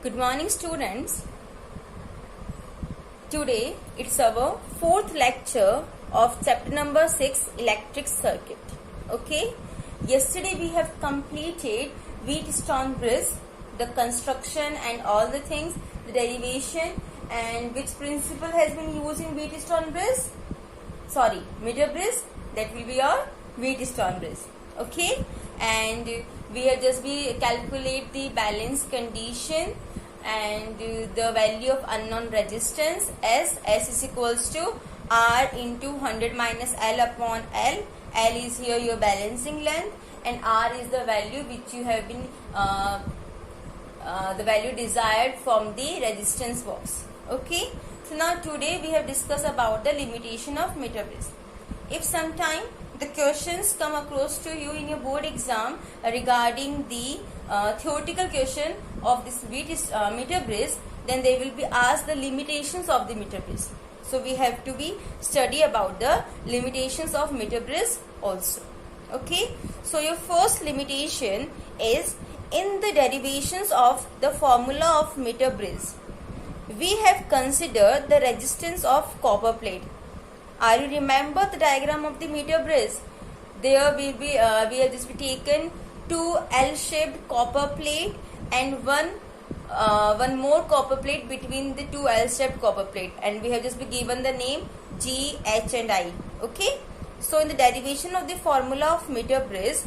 Good morning, students. Today it's our fourth lecture of chapter number 6, electric circuit. Okay, yesterday we have completed Wheatstone bridge, the construction and all the things, the derivation, and which principle has been used in Wheatstone bridge. Meter bridge. That will be your Wheatstone bridge. Okay, and we have just calculate the balance condition and the value of unknown resistance as S is equals to R into 100 minus L upon L. L is here your balancing length and R is the value which you have been the value desired from the resistance box. Okay, so now today we have discussed about the limitation of meter bridge. If sometime the questions come across to you in your board exam regarding the theoretical question of this meter bridge, then they will be asked the limitations of the meter bridge. So we have to be study about the limitations of meter bridge also. Okay, so your first limitation is in the derivations of the formula of meter bridge. We have considered the resistance of copper plate. Are you remember the diagram of the meter bridge? There will be we have just taken two L-shaped copper plate and one more copper plate between the two L-shaped copper plate, and we have just been given the name G, H and I. Okay, so in the derivation of the formula of meter bridge,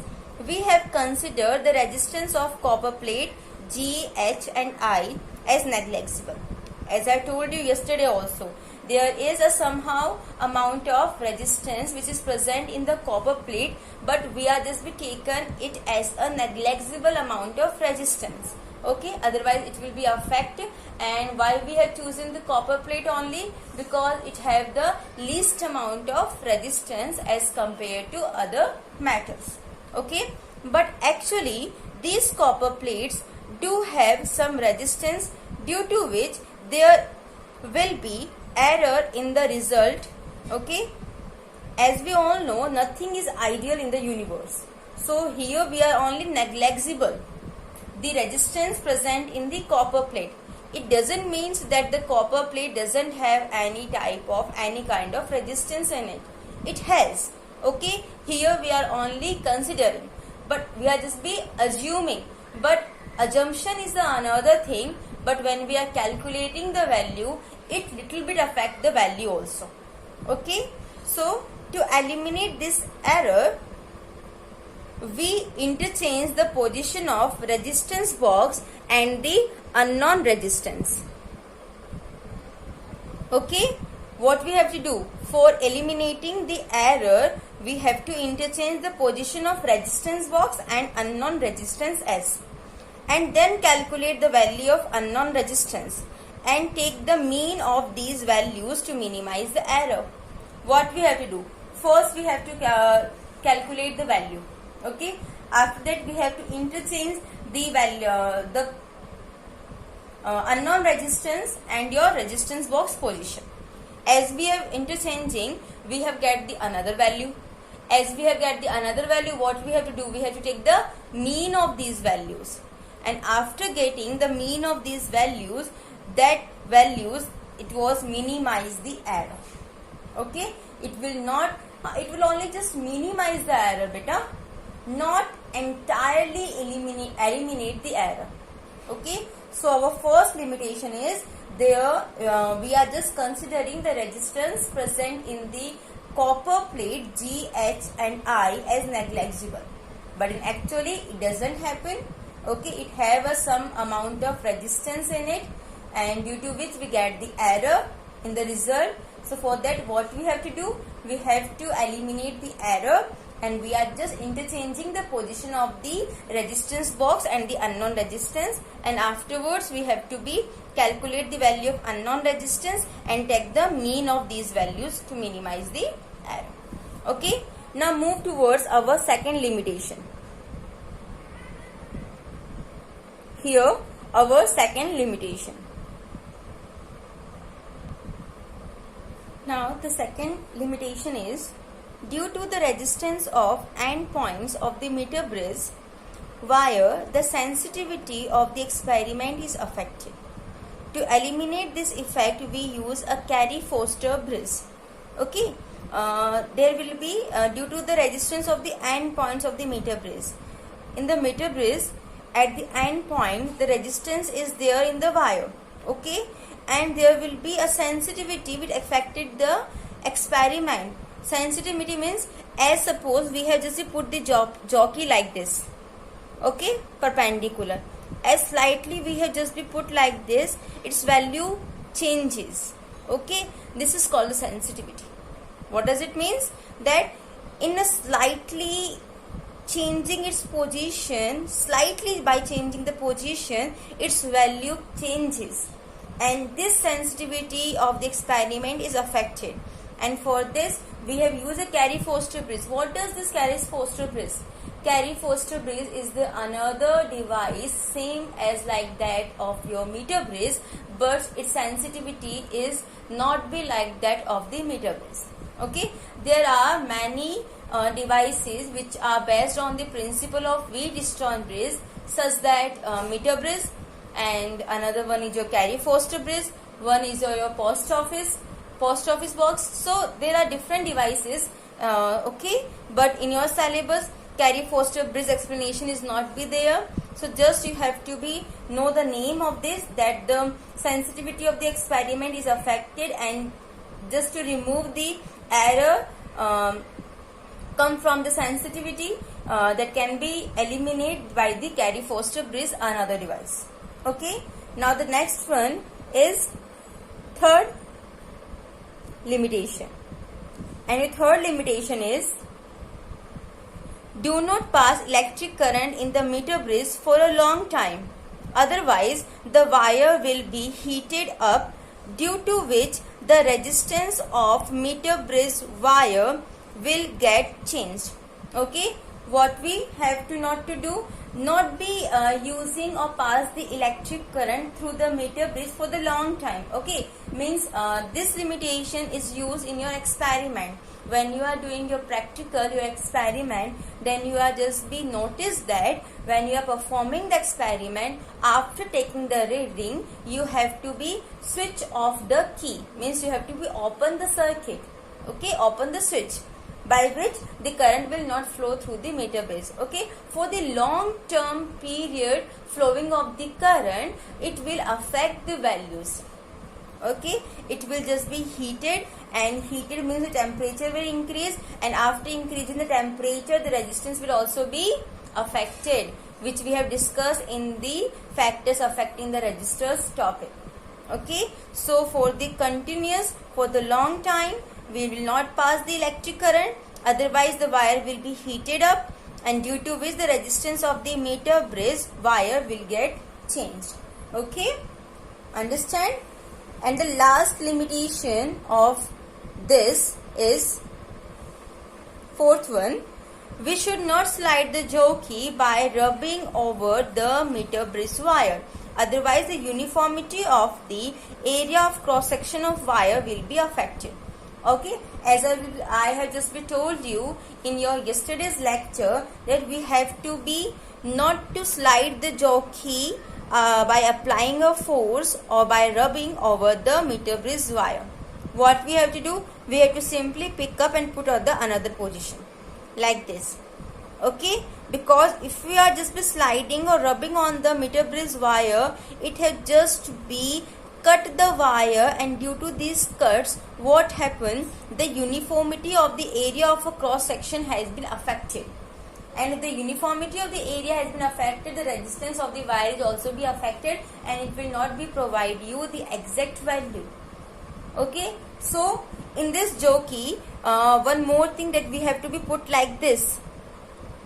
we have considered the resistance of copper plate G, H and I as negligible. As I told you yesterday also, there is a somehow amount of resistance which is present in the copper plate, but we are just be taken it as a negligible amount of resistance. Okay, otherwise it will be affect. And why we have chosen the copper plate only? Because it have the least amount of resistance as compared to other metals. Okay, but actually these copper plates do have some resistance, due to which there will be error in the result. Okay, as we all know, nothing is ideal in the universe. So here we are only negligible the resistance present in the copper plate. It doesn't mean that the copper plate doesn't have any type of any kind of resistance in it. It has. Okay, here we are only considering, but we are just be assuming. But assumption is another thing. But when we are calculating the value, it little bit affect the value also. Okay, so to eliminate this error, we interchange the position of resistance box and the unknown resistance. Okay, what we have to do for eliminating the error, we have to interchange the position of resistance box and unknown resistance S, and then calculate the value of unknown resistance and take the mean of these values to minimize the error. What we have to do? First we have to calculate the value. Okay, after that we have to interchange the value, the unknown resistance and your resistance box position. As we have interchanging, we have get the another value. As we have get the another value, what we have to do? We have to take the mean of these values. And after getting the mean of these values, it was minimize the error. Okay, it will only just minimize the error, beta, not entirely eliminate the error. Okay, so our first limitation is there we are just considering the resistance present in the copper plate G, H and I as negligible, but actually it doesn't happen. Okay, it have some amount of resistance in it, and due to which we get the error in the result. So for that, what we have to do? We have to eliminate the error, and we are just interchanging the position of the resistance box and the unknown resistance, and afterwards we have to be calculate the value of unknown resistance and take the mean of these values to minimize the error. Okay, now move towards our second limitation. Here our second limitation. Now the second limitation is, due to the resistance of end points of the meter bridge, wire, the sensitivity of the experiment is affected. To eliminate this effect, we use a Carey-Foster bridge. Okay, there will be due to the resistance of the end points of the meter bridge. In the meter bridge, at the end point, the resistance is there in the wire. Okay, and there will be a sensitivity which affected the experiment. Sensitivity means, as suppose we have just put the jockey like this. Okay, perpendicular. As slightly we have just be put like this, its value changes. Okay, this is called the sensitivity. What does it means? That in a slightly changing its position, slightly by changing the position, its value changes, and this sensitivity of the experiment is affected. And for this we have used a Carey-Foster bridge. What does this Carey-Foster bridge? Carey-Foster bridge is the another device same as like that of your meter bridge, but its sensitivity is not be like that of the meter bridge. Okay, there are many devices which are based on the principle of Wheatstone bridge, such that meter bridge, and another one is your Carey-Foster bridge, one is your post office box. So there are different devices, okay, but in your syllabus Carey-Foster bridge explanation is not be there. So just you have to be know the name of this, that the sensitivity of the experiment is affected, and just to remove the error come from the sensitivity that can be eliminated by the Carey-Foster bridge, another device. Okay, now the next one is third limitation, and the third limitation is, do not pass electric current in the meter bridge for a long time, otherwise the wire will be heated up, due to which the resistance of meter bridge wire will get changed. Okay, what we have to not to do, not be using or pass the electric current through the meter bridge for the long time. Okay, means this limitation is used in your experiment. When you are doing your practical, your experiment, then you are just be noticed that when you are performing the experiment, after taking the reading, you have to be switch off the key, means you have to be open the circuit. Okay, open the switch, by which the current will not flow through the meter bridge. Okay, for the long term period flowing of the current, it will affect the values. Okay, it will just be heated, and heated means the temperature will increase, and after increasing the temperature, the resistance will also be affected, which we have discussed in the factors affecting the resistors topic. Okay, so for the continuous, for the long time, we will not pass the electric current, otherwise the wire will be heated up, and due to which the resistance of the meter bridge wire will get changed. Okay, understand? And the last limitation of this is fourth one, we should not slide the jockey by rubbing over the meter bridge wire, otherwise the uniformity of the area of cross section of wire will be affected. Okay, as I have just told you in your yesterday's lecture, that we have to be not to slide the jockey by applying a force or by rubbing over the meter bridge wire. What we have to do, we have to simply pick up and put on the another position like this. Okay, because if we are just be sliding or rubbing on the meter bridge wire, it has just be cut the wire, and due to these cuts, what happens, the uniformity of the area of a cross section has been affected, and if the uniformity of the area has been affected, the resistance of the wire is also be affected, and it will not be provide you the exact value. Okay, so in this jockey, one more thing that we have to be put like this,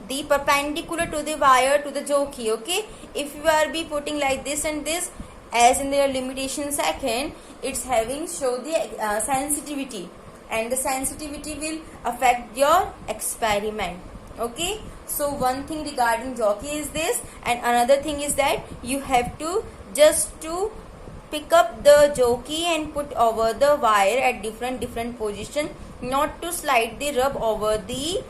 the perpendicular to the wire to the jockey. Okay, if you are be putting like this and this, as in the limitation second, it's having show the sensitivity, and the sensitivity will affect your experiment. Okay, so one thing regarding jockey is this, and another thing is that you have to just to pick up the jockey and put over the wire at different position, not to slide the rub over the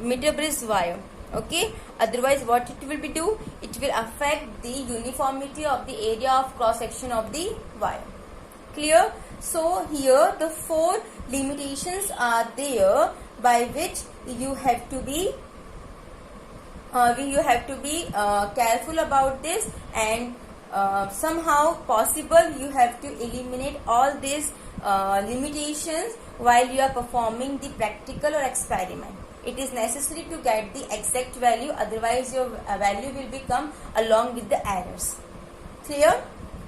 meter bridge wire. Okay, otherwise what it will be do? It will affect the uniformity of the area of cross section of the wire. Clear? So here the 4 limitations are there by which you have to be careful about this, and somehow possible you have to eliminate all these limitations while you are performing the practical or experiment. It is necessary to get the exact value, otherwise your value will become along with the errors. Clear?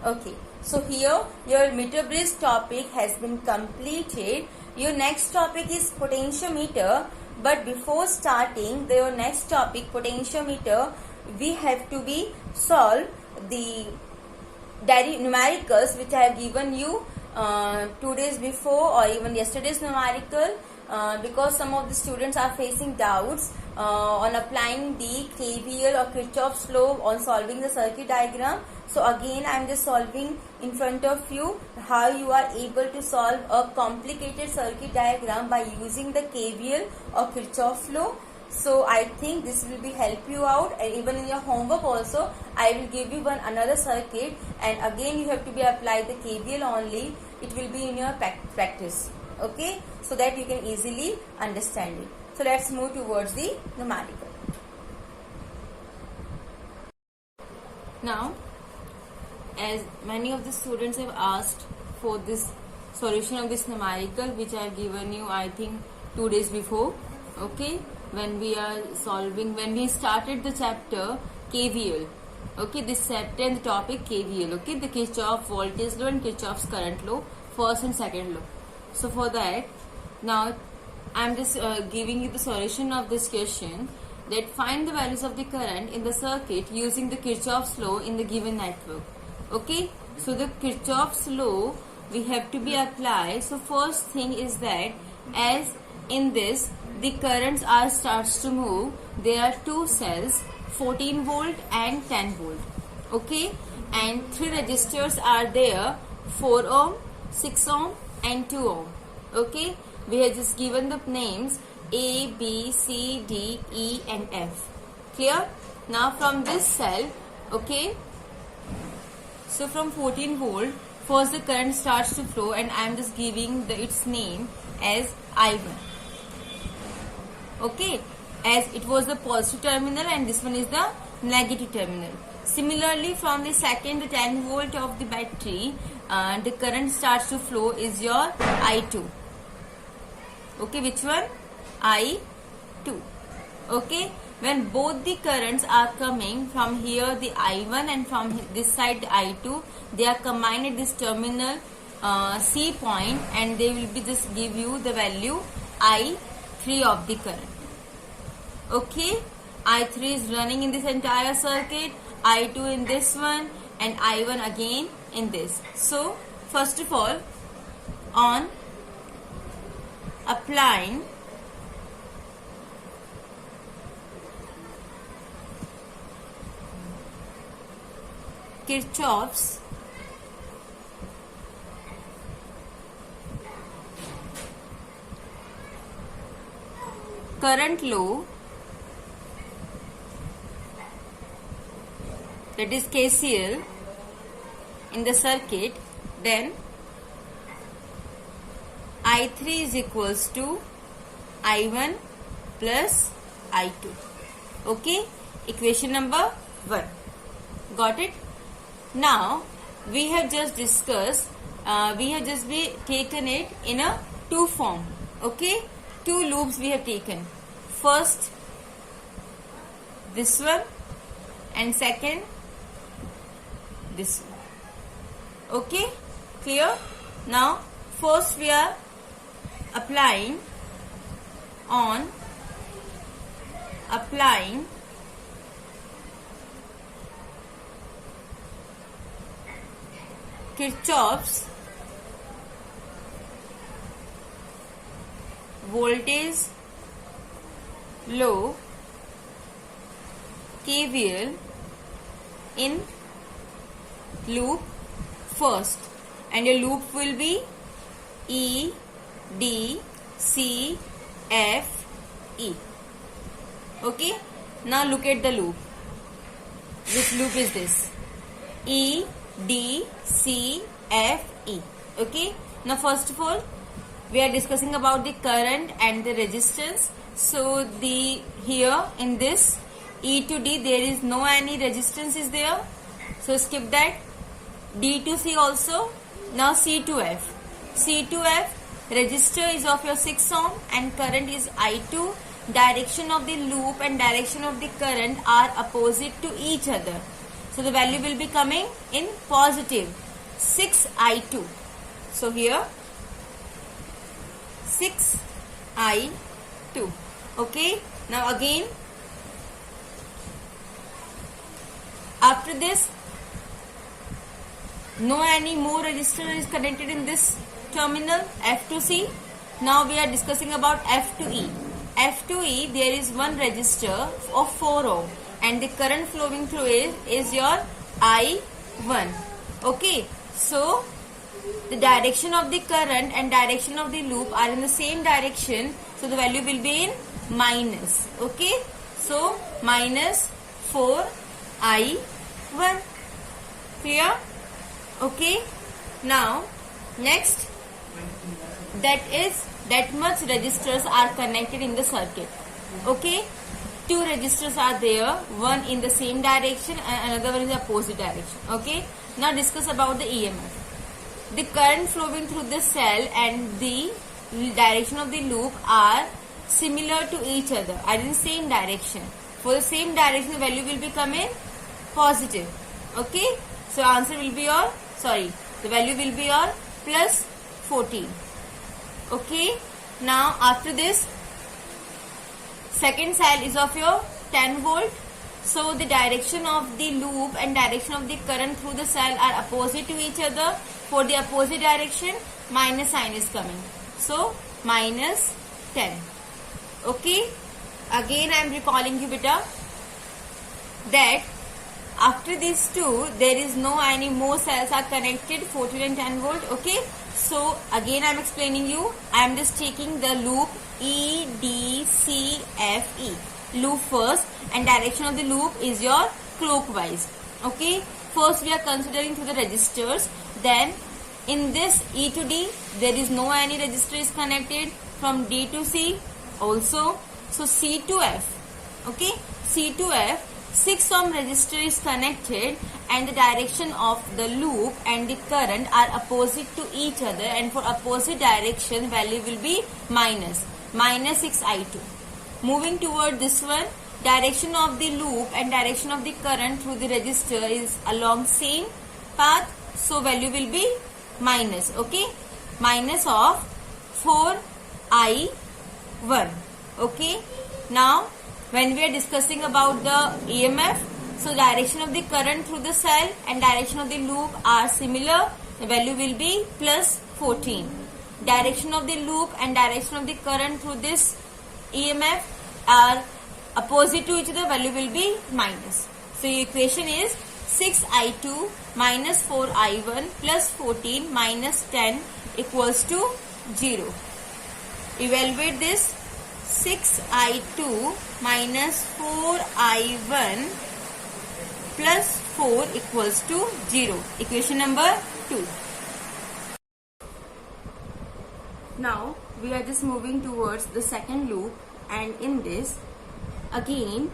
Okay. So here your meter bridge topic has been completed. Your next topic is potentiometer. But before starting your next topic, potentiometer, we have to be solve the numericals which I have given you 2 days before or even yesterday's numerical, because some of the students are facing doubts on applying the KVL or Kirchhoff's law on solving the circuit diagram. So again I am just solving in front of you how you are able to solve a complicated circuit diagram by using the KVL or Kirchhoff's law. So I think this will be help you out, and even in your homework also I will give you another circuit, and again you have to be apply the KVL only. It will be in your practice. Okay, so that you can easily understand it. So let's move towards the numerical. Now, as many of the students have asked for this solution of this numerical, which I have given you I think 2 days before. Okay, when we started the chapter KVL. Okay, this chapter and the topic KVL. Okay, the Kirchhoff voltage law and Kirchhoff's current law, first and second law. So for that, now I am just giving you the solution of this question, that find the values of the current in the circuit using the Kirchhoff's law in the given network. Okay, so the Kirchhoff's law we have to be applied. So first thing is that as in this the currents starts to move, there are 2 cells, 14 volt and 10 volt. Okay, and 3 resistors are there, 4 ohm, 6 ohm and 2 ohm. Okay, we have just given the names A, B, C, D, E and F. Clear? Now from this cell, okay, so from 14 volt, first the current starts to flow, and I am just giving its name as I1. Okay, as it was the positive terminal and this one is the negative terminal. Similarly, from the second, the 10 volt of the battery, the current starts to flow is your I2. Okay, which one? I2. Okay, when both the currents are coming from here, the I1, and from this side the I2, they are combined at this terminal C point, and they will be just give you the value I3 of the current. Okay, I3 is running in this entire circuit, I2 in this one, and I1 again in this. So first of all, on applying Kirchhoff's current law, that is KCL, in the circuit, then I3 is equals to I1 plus I2. Okay, equation number 1. Got it? Now we have just discussed, we have just taken it in a 2 form. Okay, 2 loops we have taken. First this one, and second this one. Okay, clear? Now first we are applying Kirchhoff's voltage law, KVL, in loop first, and your loop will be E, D, C, F, E. Okay, Now look at the loop. Which loop is this? E, D, C, F, E. Okay. Now first of all, we are discussing about the current and the resistance. So here in this E to D there is no any resistance is there. So skip that. D to C also. Now C to F. C to F, resistor is of your 6 ohm and current is I2. Direction of the loop and direction of the current are opposite to each other. So the value will be coming in positive 6I2. So here 6I2. Okay. Now again, after this, no any more resistor is connected in this terminal F to C. Now we are discussing about F to E. F to E, there is one resistor of 4 ohm and the current flowing through it is your I1. Okay. So the direction of the current and direction of the loop are in the same direction. So the value will be in minus. Okay. So minus 4I1. Clear? Okay. Now next, that much resistors are connected in the circuit. Okay. 2 resistors are there, one in the same direction and another one in the opposite direction. Okay. Now discuss about the EMF. The current flowing through the cell and the direction of the loop are similar to each other, are in the same direction. For the same direction, the value will be coming positive. Okay. So answer will be your, the value will be your plus 14. Okay. Now after this, second cell is of your 10 volt. So the direction of the loop and direction of the current through the cell are opposite to each other. For the opposite direction, minus sign is coming. So minus 10. Okay. Again I am recalling you beta that after these two, there is no any more cells are connected 14 and 10 volt. Okay. So again I am explaining you. I am just taking the loop E, D, C, F, E. Loop first and direction of the loop is your clockwise. Okay. First we are considering through the resistors. Then in this E to D, there is no any resistor is connected. From D to C also. So C to F. Okay. C to F, 6 ohm resistor is connected and the direction of the loop and the current are opposite to each other, and for opposite direction value will be minus 6I2. Moving toward this one, direction of the loop and direction of the current through the resistor is along same path, so value will be minus. Okay. Minus of 4I1. Okay. Now when we are discussing about the EMF, so direction of the current through the cell and direction of the loop are similar. The value will be plus 14. Direction of the loop and direction of the current through this EMF are opposite to each other. Value will be minus. So your equation is 6I2 minus 4I1 plus 14 minus 10 equals to 0. Evaluate this. 6I2 minus 4I1 plus 4 equals to 0. Equation number 2. Now we are just moving towards the second loop, and in this again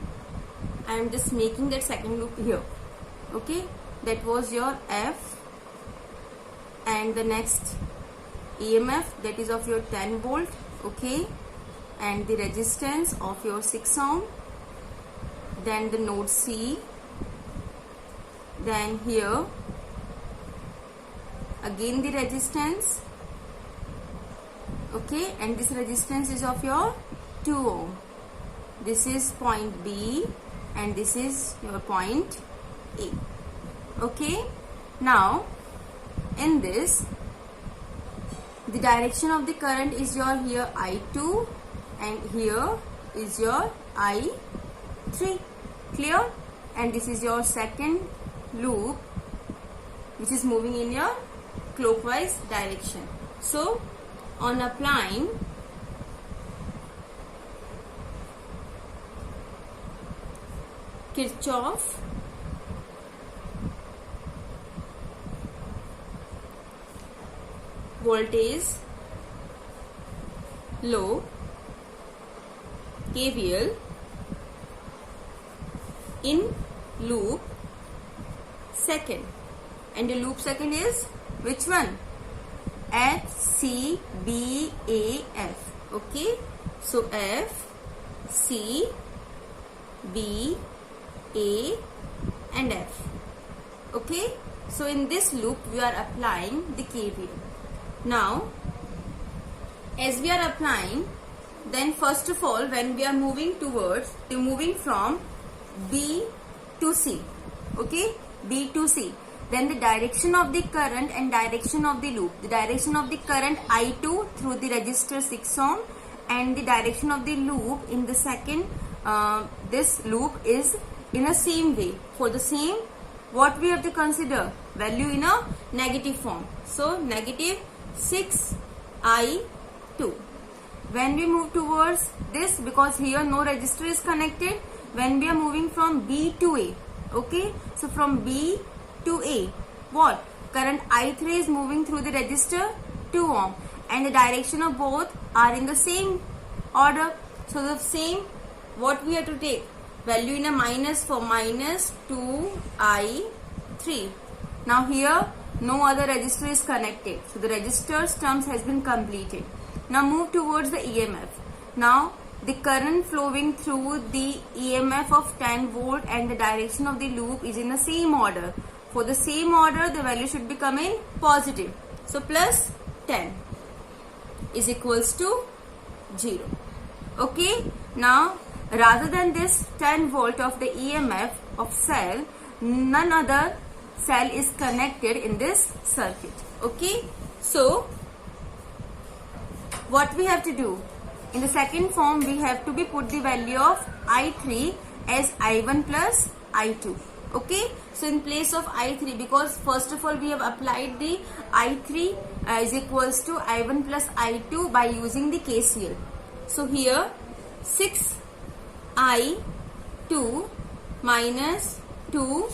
I am just making that second loop here. Okay. That was your F and the next EMF, that is of your 10 volt. Okay. And the resistance of your 6 ohm, then the node C, then here again the resistance. Okay. And this resistance is of your 2 ohm. This is point B and this is your point A. Okay. Now in this, the direction of the current is your here I2 and here is your I3. Clear? And this is your second loop which is moving in your clockwise direction. So on applying Kirchhoff voltage law, KVL in loop second, and the loop second is which one? F, C, B, A, F. Okay, so F, C, B, A and F. Okay, so in this loop we are applying the KVL. Now as we are applying, then first of all, when we are moving from B to C, okay, B to C, then the direction of the current and direction of the loop, the direction of the current I2 through the resistor 6 ohm, and the direction of the loop in the second this loop is in a same way. For the same, what we have to consider? Value in a negative form. So negative 6I2. When we move towards this, because here no resistor is connected, when we are moving from B to A, okay, so from B to A, what? Current I3 is moving through the resistor 2 ohm, and the direction of both are in the same order. So the same, what we have to take? Value in a minus for minus 2I3. Now here no other resistor is connected, so the resistor's terms has been completed. Now move towards the EMF. Now the current flowing through the EMF of 10 volt and the direction of the loop is in the same order. For the same order, the value should be coming positive. So plus 10 is equals to 0. Okay. Now rather than this 10 volt of the EMF of cell, none other cell is connected in this circuit. Okay. So what we have to do? In the second form, we have to be put the value of I3 as I1 plus I2. Okay. So in place of I3, because first of all we have applied the I3 is equals to I1 plus I2 by using the KCL. So here 6I2 minus 2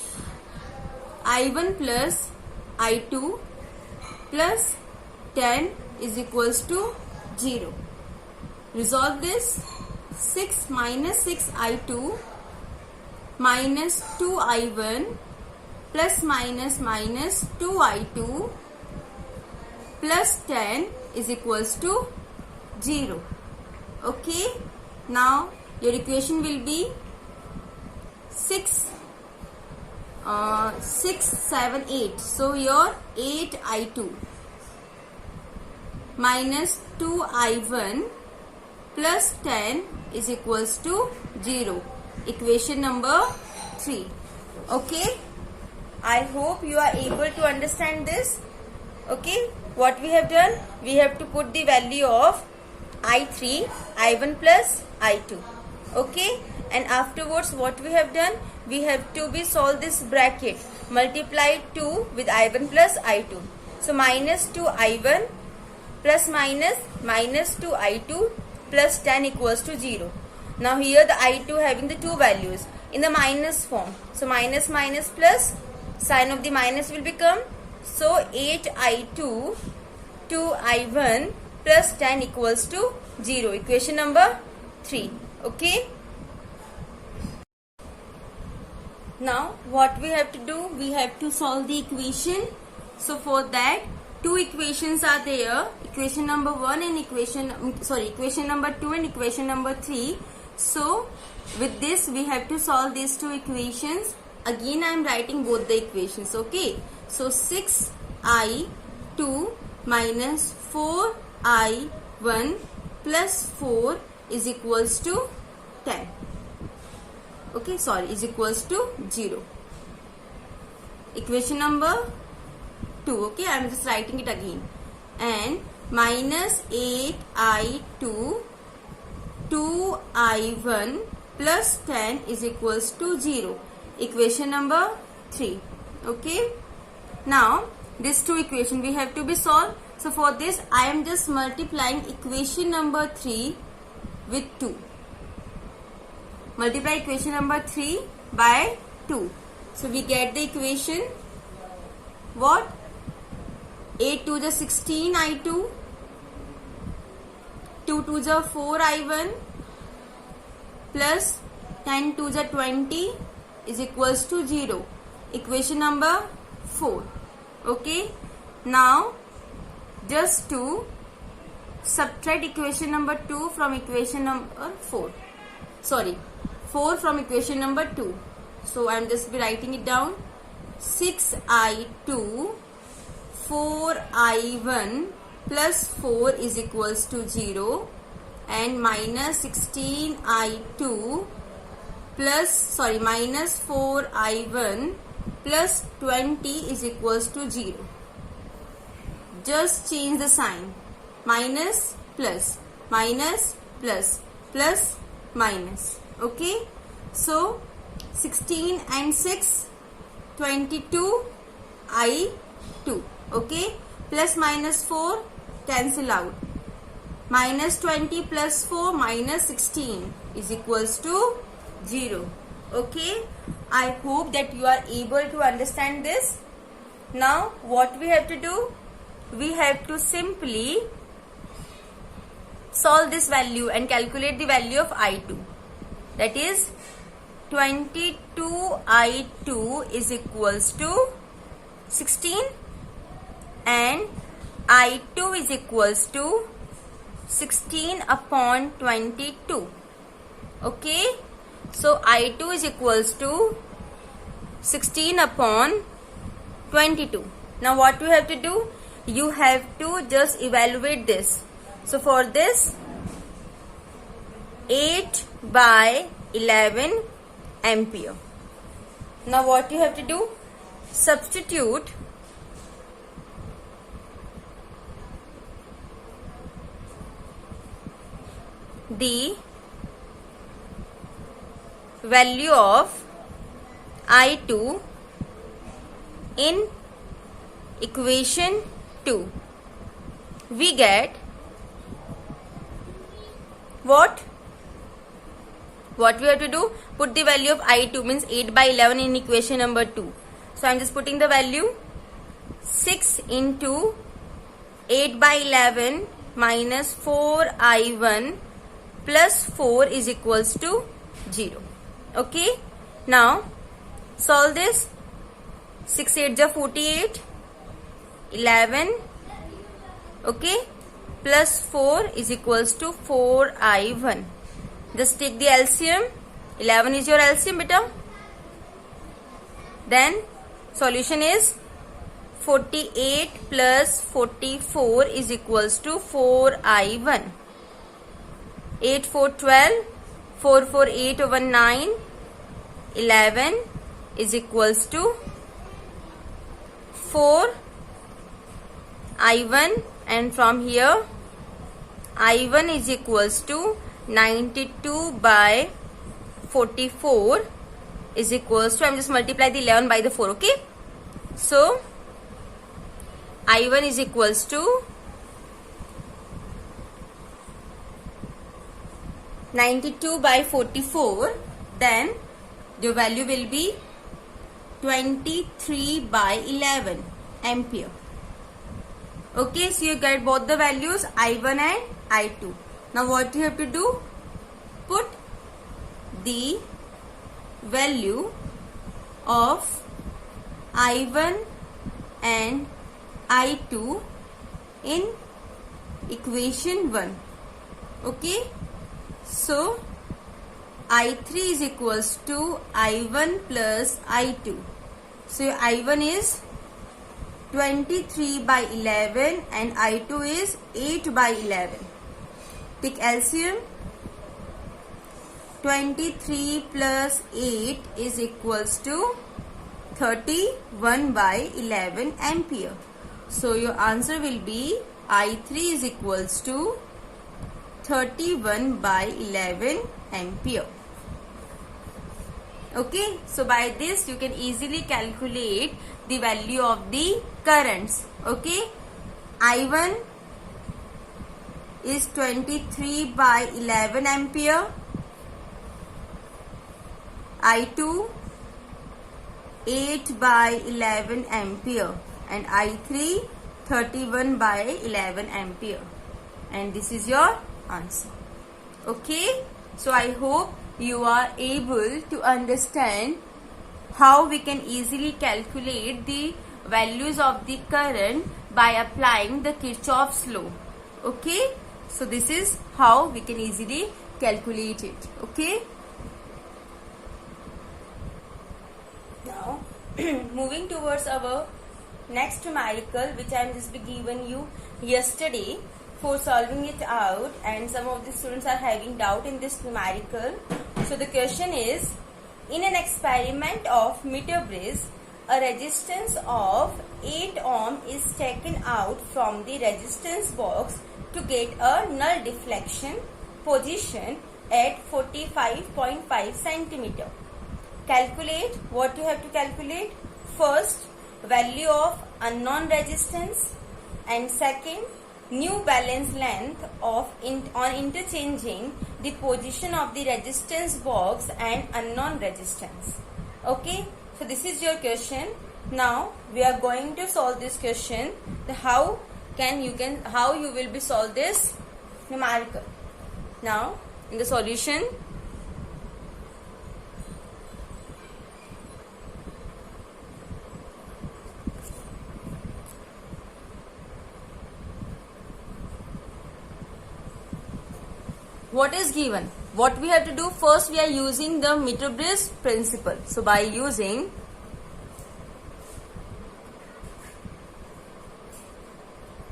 I1 plus I2 plus 10 is equals to 0. Resolve this. 6 minus 6I2 minus 2I1 plus minus 2I2 plus 10 is equals to 0. Okay. Now your equation will be 6, 7, 8. So your 8I2 minus 2I1 plus 10 is equals to 0. Equation number 3. Okay. I hope you are able to understand this. Okay. What we have done? We have to put the value of I3, I1 plus I2. Okay. And afterwards what we have done? We have to be solve this bracket. Multiply 2 with I1 plus I2. So minus 2I1 plus minus 2I2 plus 10 equals to 0. Now here the I2 having the two values in the minus form. So minus plus, sign of the minus will become. So 8I2 2I1 plus 10 equals to 0. Equation number 3. Okay. Now what we have to do? We have to solve the equation. So for that, two equations are there. Equation number 1 and equation number 2 and equation number 3. So with this we have to solve these two equations. Again I am writing both the equations. Okay. So 6I2 minus 4I1 plus 4 is equals to 10. Okay, is equals to 0. Equation number 2. Okay, I am just writing it again. And minus 8I2 2I1 plus 10 is equals to 0. Equation number 3. Okay. Now these two equations we have to be solved. So for this I am just multiplying equation number 3 with 2. Multiply equation number 3 by 2. So we get the equation what? 8 to the 16 I2, 2 to the 4 I1 plus 10 to the 20 is equals to 0. Equation number 4. Okay. Now just to subtract equation number 2 from equation number 4. Sorry, 4 from equation number 2. So I am just be writing it down. 6I2 4I1 plus 4 is equals to 0 and minus 16I2 minus 4I1 plus 20 is equals to 0. Just change the sign. Minus plus, minus plus, plus minus. Okay. So 16 and 6, 22 I2. Okay. Plus minus 4 cancel out. Minus 20 plus 4 minus 16 is equals to 0. Okay. I hope that you are able to understand this. Now what we have to do? We have to simply solve this value and calculate the value of I2. That is 22 I2 is equals to 16 and I2 is equals to 16 upon 22. Okay. So I2 is equals to 16 upon 22. Now what you have to do? You have to just evaluate this. So for this 8 by 11 ampere. Now what you have to do? Substitute the value of I2 in equation 2. We get what? What we have to do? Put the value of I2 means 8 by 11 in equation number 2. So I am just putting the value 6 into 8 by 11 minus 4I1 plus 4 is equals to 0. Okay. Now solve this. 6 8 is 48. 11. Okay. Plus 4 is equals to 4I1. Just take the LCM. 11 is your LCM, beta. Then solution is 48 plus 44 is equals to 4I1. 8 4 12. 4 4 8 over 9. 11 is equals to 4I1, and from here I1 is equals to 92 by 44 is equals to, I am just multiply the 11 by the 4. Okay. So I1 is equals to 92 by 44. Then the value will be 23 by 11 ampere. Okay, so you get both the values I1 and I2. Now what you have to do? Put the value of I1 and I2 in equation 1. Okay. So I3 is equals to I1 plus I2. So I1 is 23 by 11 and I2 is 8 by 11. Take LCM. 23 plus 8 is equals to 31 by 11 ampere. So your answer will be I3 is equals to 31 by 11 ampere. Okay, so by this you can easily calculate the value of the currents. Okay, I1 is 23 by 11 ampere. I2 8 by 11 ampere, and I3 31 by 11 ampere, and this is your answer. Okay, so I hope you are able to understand how we can easily calculate the values of the current by applying the Kirchhoff's law. Okay, so this is how we can easily calculate it. Okay, now moving towards our next numerical, which I am just given you yesterday for solving it out, and some of the students are having doubt in this numerical. So the question is, in an experiment of meter bridge, a resistance of 8 ohm is taken out from the resistance box to get a null deflection position at 45.5 centimeter. Calculate. What you have to calculate? First, value of unknown resistance, and second, new balance length of on interchanging the position of the resistance box and unknown resistance. Okay, so this is your question. Now we are going to solve this question. How you will be solve this numerical. Now in the solution, what is given? What we have to do? First, we are using the meter bridge principle. So by using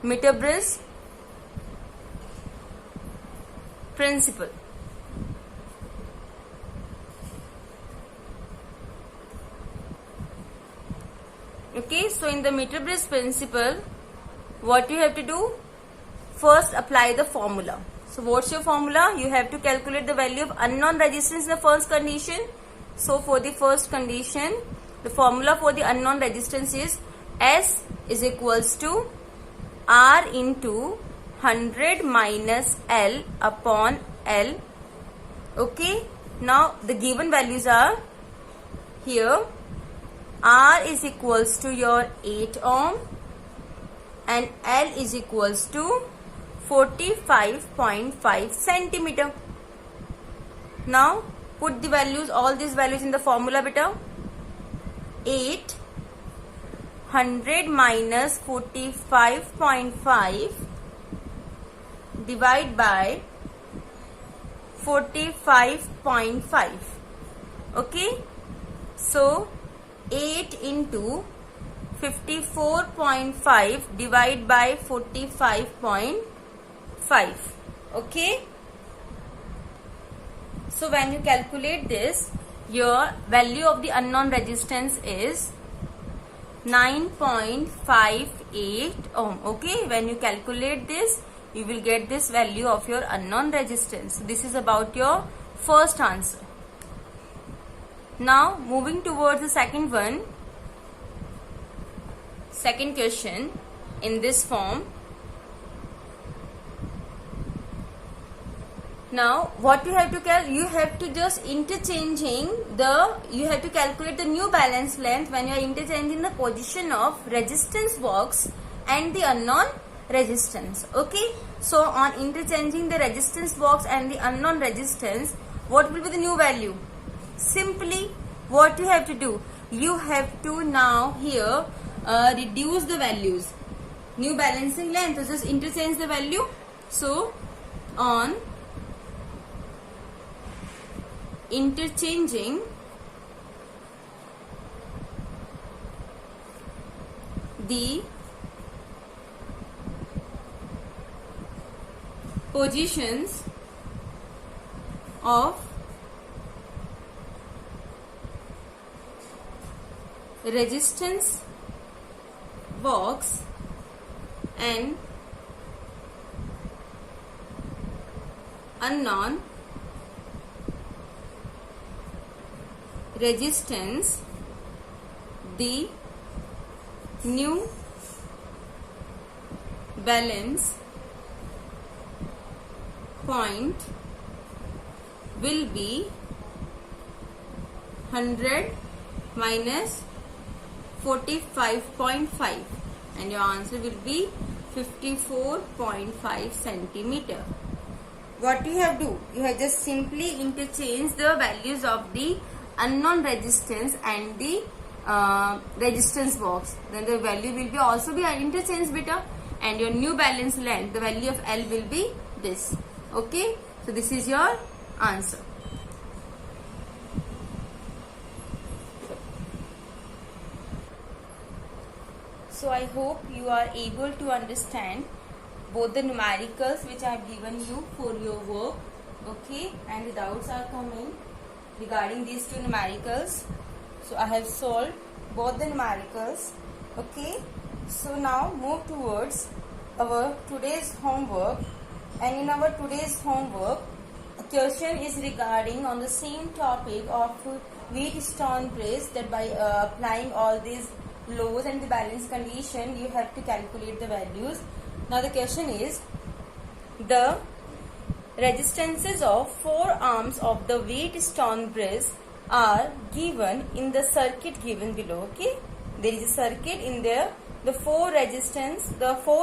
meter bridge principle, okay, so in the meter bridge principle, what you have to do? First, apply the formula. So what's your formula? You have to calculate the value of unknown resistance in the first condition. So for the first condition, the formula for the unknown resistance is S is equals to R into 100 minus L upon L. Okay. Now the given values are here. R is equals to your 8 ohm and L is equals to 45.5 centimeter. Now put the values, all these values in the formula beta. 8 100 minus 45.5 divide by 45.5. Okay, so 8 into 54.5 divide by 45.5. Okay, so when you calculate this, your value of the unknown resistance is 9.58 ohm. Okay, when you calculate this, you will get this value of your unknown resistance. This is about your first answer. Now moving towards the second one, second question in this form. Now what you have to you have to just interchanging the, you have to calculate the new balance length when you are interchanging the position of resistance box and the unknown resistance. Okay, so on interchanging the resistance box and the unknown resistance, what will be the new value? Simply what you have to do, you have to now here reduce the values. New balancing length, so just interchange the value. So on interchanging the positions of resistance box and unknown resistance, the new balance point will be 100 minus 45.5 and your answer will be 54.5 centimeter. What you have do? You have just simply interchanged the values of the unknown resistance and the resistance box. Then the value will be also be interchanged beta, and your new balance length, the value of L will be this. Okay, so this is your answer. So I hope you are able to understand both the numericals which I have given you for your work. Okay, and the doubts are coming regarding these two numericals. So I have solved both the numericals. Okay, so now move towards our today's homework. And in our today's homework, a question is regarding on the same topic of Wheatstone bridge, that by applying all these laws and the balance condition, you have to calculate the values. Now the question is, the resistances of 4 arms of the Wheatstone bridge are given in the circuit given below. Okay, there is a circuit in there. The 4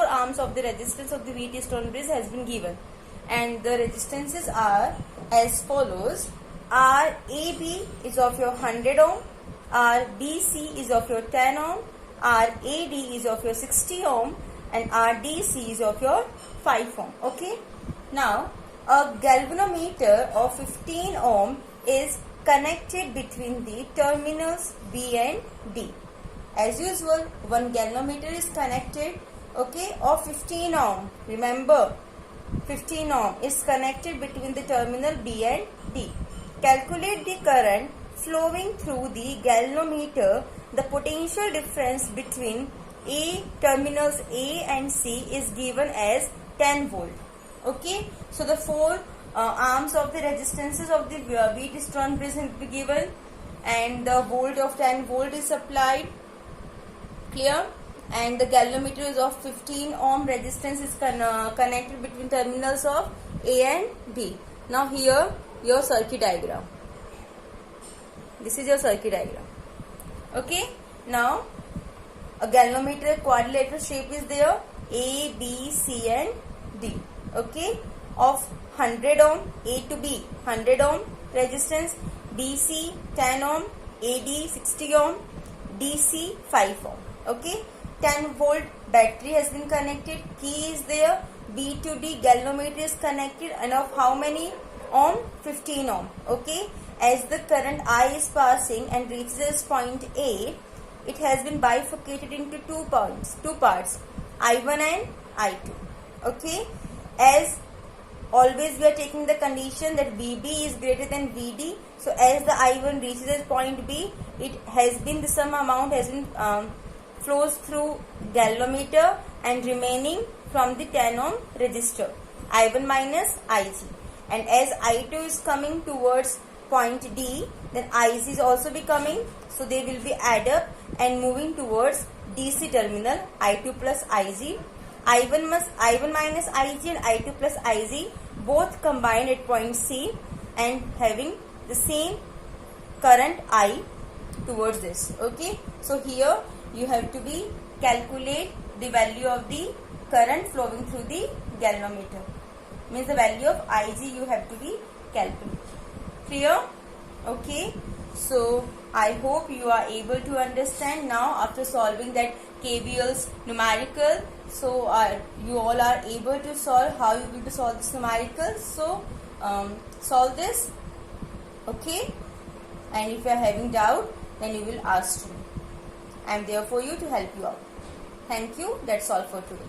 arms of the resistance of the Wheatstone bridge has been given, and the resistances are as follows. RAB is of your 100 ohm, RBC is of your 10 ohm, RAD is of your 60 ohm, and RDC is of your 5 ohm. Okay, now a galvanometer of 15 ohm is connected between the terminals B and D. As usual, one galvanometer is connected, okay, of 15 ohm. Remember, 15 ohm is connected between the terminal B and D. Calculate the current flowing through the galvanometer. The potential difference between terminals A and C is given as 10 volt. Okay, so the 4 arms of the resistances of the Wheatstone bridge will be given, and the volt of 10 volt is applied. Clear? And the galvanometer is of 15 ohm. Resistance is connected between terminals of A and B. Now here your circuit diagram. This is your circuit diagram. Okay, now a galvanometer quadrilateral shape is there, A, B, C and D. Okay, of 100 ohm, A to B 100 ohm resistance, BC 10 ohm, AD 60 ohm, DC 5 ohm. Okay, 10 volt battery has been connected, key is there, B to D galvanometer is connected, and of how many ohm? 15 ohm. Okay, as the current I is passing and reaches point A, it has been bifurcated into two parts, I1 and I2. Okay, as always we are taking the condition that VB is greater than VD. So as the I1 reaches point B, it has been, the sum amount has been flows through galvanometer and remaining from the 10 ohm resistor, I1 minus IG. And as I2 is coming towards point D, then IC is also be coming, so they will be add up and moving towards DC terminal, I2 plus IG. I1 minus IG and I2 plus IG both combined at point C and having the same current I towards this. Okay, so here you have to be calculate the value of the current flowing through the galvanometer. Means the value of IG you have to be calculate. Clear? Okay, so I hope you are able to understand now after solving that KVL's numerical. So you all are able to solve how you will to solve this numerical. So solve this. Okay, and if you are having doubt, then you will ask me. I am there for you to help you out. Thank you. That's all for today.